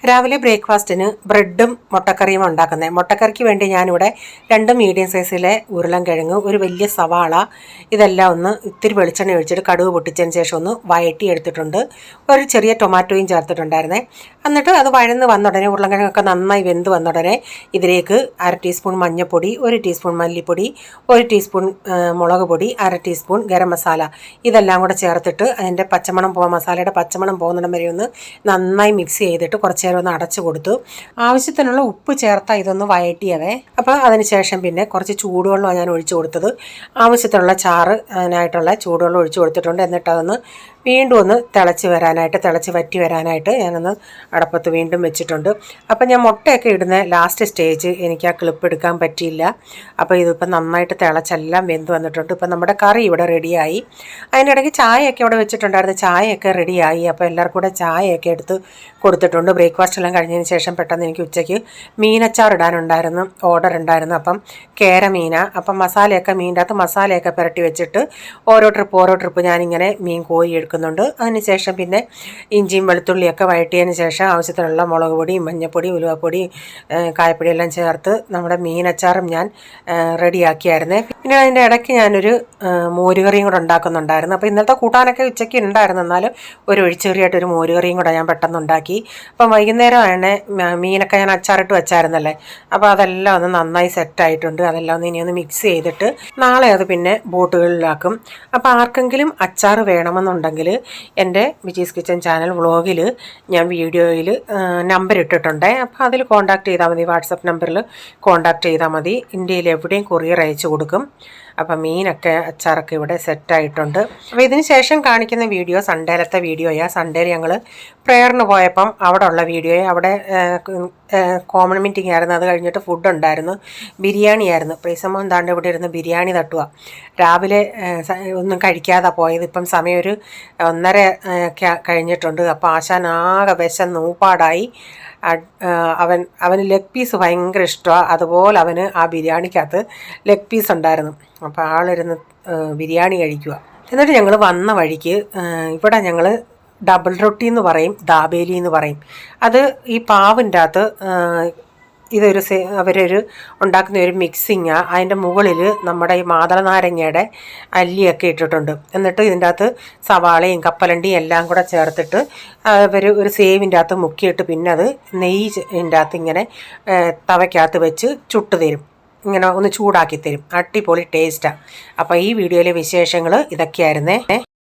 രാവിലെ ബ്രേക്ക്ഫാസ്റ്റിന് ബ്രെഡും മുട്ടക്കറിയും ഉണ്ടാക്കുന്നത്. മുട്ടക്കറിക്ക് വേണ്ടി ഞാനിവിടെ 2 മീഡിയം സൈസിലെ ഉരുളൻകിഴങ്ങ്, ഒരു വലിയ സവാള, ഇതെല്ലാം ഒന്ന് ഇത്തിരി വെളിച്ചെണ്ണ ഒഴിച്ചിട്ട് കടുക് പൊട്ടിച്ചതിന് ശേഷം ഒന്ന് വഴറ്റി എടുത്തിട്ടുണ്ട്. ഒരു ചെറിയ ടൊമാറ്റോയും ചേർത്തിട്ടുണ്ടായിരുന്നേ. എന്നിട്ട് അത് വഴന്ന് വന്നുടനെ, ഉരുളൻകിഴങ്ങൊക്കെ നന്നായി വെന്ത് വന്നുടനെ ഇതിലേക്ക് 1/2 ടീസ്പൂൺ മഞ്ഞൾപ്പൊടി, 1 ടീസ്പൂൺ മല്ലിപ്പൊടി, 1 ടീസ്പൂൺ മുളക് പൊടി, 1/2 ടീസ്പൂൺ ഗരം മസാല, ഇതെല്ലാം കൂടെ ചേർത്തിട്ട് അതിൻ്റെ മസാലയുടെ പച്ചമണം പോകുന്നിടം വരെ ഒന്ന് നന്നായി മിക്സ് ചെയ്തിട്ട് കുറച്ച് നേരം ഒന്ന് അടച്ചു കൊടുത്തു. ആവശ്യത്തിനുള്ള ഉപ്പ് ചേർത്താൽ ഇതൊന്ന് വഴറ്റിയവേ. അപ്പോൾ അതിനുശേഷം പിന്നെ കുറച്ച് ചൂടുവെള്ളമാണ് ഞാൻ ഒഴിച്ചു കൊടുത്തത്. ആവശ്യത്തിനുള്ള ചാറ് അതിനായിട്ടുള്ള ചൂടുവെള്ളം ഒഴിച്ചു കൊടുത്തിട്ടുണ്ട്. എന്നിട്ട് അതൊന്ന് വീണ്ടും ഒന്ന് തിളച്ച് വറ്റി വരാനായിട്ട് ഞാനൊന്ന് അടപ്പത്ത് വീണ്ടും വെച്ചിട്ടുണ്ട്. അപ്പം ഞാൻ മുട്ടയൊക്കെ ഇടുന്ന ലാസ്റ്റ് സ്റ്റേജ് എനിക്ക് ആ ക്ലിപ്പ് എടുക്കാൻ പറ്റിയില്ല. അപ്പോൾ ഇതിപ്പോൾ നന്നായിട്ട് തിളച്ചെല്ലാം വെന്ത് വന്നിട്ടുണ്ട്. ഇപ്പം നമ്മുടെ കറി ഇവിടെ റെഡിയായി. അതിനിടയ്ക്ക് ചായയൊക്കെ ഇവിടെ വെച്ചിട്ടുണ്ടായിരുന്നു. ചായയൊക്കെ റെഡിയായി. അപ്പോൾ എല്ലാവർക്കും കൂടെ ചായയൊക്കെ എടുത്ത് കൊടുത്തിട്ടുണ്ട്. ബ്രേക്ക്ഫാസ്റ്റ് എല്ലാം കഴിഞ്ഞതിന് ശേഷം പെട്ടെന്ന് എനിക്ക് ഉച്ചയ്ക്ക് മീനച്ചാർ ഇടാനുണ്ടായിരുന്നു, ഓർഡർ ഉണ്ടായിരുന്നു. അപ്പം കേര മീനാണ്. അപ്പം മീനിൻ്റെ അകത്ത് മസാലയൊക്കെ പുരട്ടി വെച്ചിട്ട് ഓരോ ട്രിപ്പ് ഞാനിങ്ങനെ മീൻ കോരി എടുക്കുന്നുണ്ട്. അതിനുശേഷം പിന്നെ ഇഞ്ചിയും വെളുത്തുള്ളിയൊക്കെ വഴറ്റിയതിന് ശേഷം ആവശ്യത്തിനുള്ള മുളക് പൊടി, മഞ്ഞൾപ്പൊടി, ഉലുവപ്പൊടി, കായപ്പൊടി എല്ലാം ചേർത്ത് നമ്മുടെ മീനച്ചാറും ഞാൻ റെഡിയാക്കിയായിരുന്നേ. പിന്നെ അതിൻ്റെ ഇടയ്ക്ക് ഞാനൊരു മോരുകറിയും കൂടെ ഉണ്ടാക്കുന്നുണ്ടായിരുന്നു. അപ്പോൾ ഇന്നലത്തെ കൂട്ടാനൊക്കെ ഉച്ചയ്ക്ക് ഉണ്ടായിരുന്നു. എന്നാലും ഒരു ഒഴിച്ചെറിയായിട്ടൊരു മോരുകറിയും കൂടെ ഞാൻ പെട്ടെന്ന് ഉണ്ടാക്കി. അപ്പം വൈകുന്നേരമാണ് മീനൊക്കെ ഞാൻ അച്ചാറിട്ട് വെച്ചായിരുന്നല്ലേ. അപ്പോൾ അതെല്ലാം ഒന്ന് നന്നായി സെറ്റായിട്ടുണ്ട്. അതെല്ലാം ഒന്ന് ഇനി ഒന്ന് മിക്സ് ചെയ്തിട്ട് നാളെ അത് പിന്നെ ബോട്ടുകളിലാക്കും. അപ്പോൾ ആർക്കെങ്കിലും അച്ചാർ വേണമെന്നുണ്ടെങ്കിൽ എൻ്റെ വിജീസ് കിച്ചൻ ചാനൽ വ്ളോഗിൽ ഞാൻ വീഡിയോയിൽ നമ്പർ ഇട്ടിട്ടുണ്ട്. അപ്പോൾ അതിൽ കോൺടാക്ട് ചെയ്താൽ മതി. വാട്സപ്പ് നമ്പറിൽ കോൺടാക്ട് ചെയ്താൽ മതി. ഇന്ത്യയിൽ എവിടെയും കൊറിയർ അയച്ചു കൊടുക്കും. അപ്പം മീനൊക്കെ അച്ചാറൊക്കെ ഇവിടെ സെറ്റായിട്ടുണ്ട്. അപ്പോൾ ഇതിന് ശേഷം കാണിക്കുന്ന വീഡിയോ സൺഡേയിലത്തെ വീഡിയോയാണ്. സൺഡേയിൽ ഞങ്ങൾ പ്രേയറിന് പോയപ്പം അവിടെ ഉള്ള വീഡിയോയെ, അവിടെ കോമൺ മീറ്റിംഗ് ആയിരുന്നു. അത് കഴിഞ്ഞിട്ട് ഫുഡ് ഉണ്ടായിരുന്നു, ബിരിയാണി ആയിരുന്നു. പ്രീസമ്മ എന്താണ്ട് ഇവിടെ ഇരുന്ന് ബിരിയാണി തട്ടുക. രാവിലെ ഒന്നും കഴിക്കാതെ പോയത്. ഇപ്പം സമയം ഒരു 1:30 കഴിഞ്ഞിട്ടുണ്ട്. അപ്പോൾ ആശാനാകെ വിശന്നൂപ്പാടായി. അവന് ലെഗ് പീസ് ഭയങ്കര ഇഷ്ടമാണ്. അതുപോലെ അവന് ആ ബിരിയാണിക്കകത്ത് ലെഗ് പീസ് ഉണ്ടായിരുന്നു. അപ്പോൾ ആളിരുന്ന് ബിരിയാണി കഴിക്കുക. എന്നിട്ട് ഞങ്ങൾ വന്ന വഴിക്ക് ഇവിടെ ഞങ്ങൾ ഡബിൾ റൊട്ടി എന്ന് പറയും, ദാബേലി എന്ന് പറയും. അത് ഈ പാവിൻ്റെ അകത്ത് അവരൊരു ഉണ്ടാക്കുന്ന ഒരു മിക്സിങ്ങാണ്. അതിൻ്റെ മുകളിൽ നമ്മുടെ ഈ മാതള നാരങ്ങയുടെ അല്ലിയൊക്കെ ഇട്ടിട്ടുണ്ട്. എന്നിട്ട് ഇതിൻ്റെ അകത്ത് സവാളയും കപ്പലണ്ടിയും എല്ലാം കൂടെ ചേർത്തിട്ട് അവർ ഒരു സേവിൻ്റെ അകത്ത് മുക്കിയിട്ട് പിന്നെ അത് നെയ്യിൻ്റെ അകത്ത് ഇങ്ങനെ തവയ്ക്കകത്ത് വെച്ച് ചുട്ട് തരും. ഇങ്ങനെ ഒന്ന് ചൂടാക്കി തരും. അടിപൊളി ടേസ്റ്റാണ്. അപ്പോൾ ഈ വീഡിയോയിലെ വിശേഷങ്ങൾ ഇതൊക്കെയായിരുന്നേ.